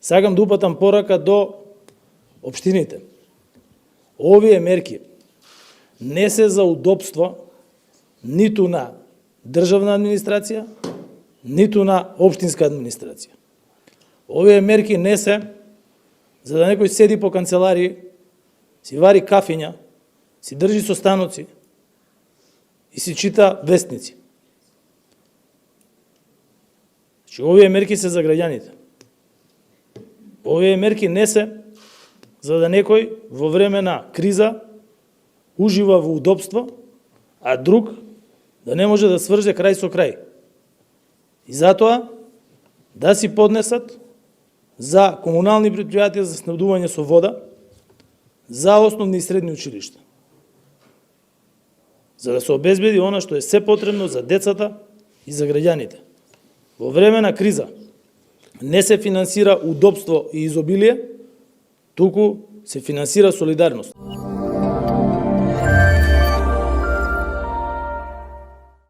Сакам да упатам порака до општините. Овие мерки не се за удобство ниту на државна администрација, ниту на општинска администрација. Овие мерки не се за да некој седи по канцеларии, си вари кафиња, си држи состаноци и си чита вестници. Овие мерки се за граѓаните. Овие мерки не се за да некој во време на криза ужива во удобство, а друг да не може да сврже крај со крај. И затоа да си поднесат за комунални предпријатија за снабдување со вода, за основни и средни училишта. За да се обезбеди она што е се потребно за децата и за граѓаните. Во време на криза не се финансира удобство и изобилие, туку се финансира солидарност.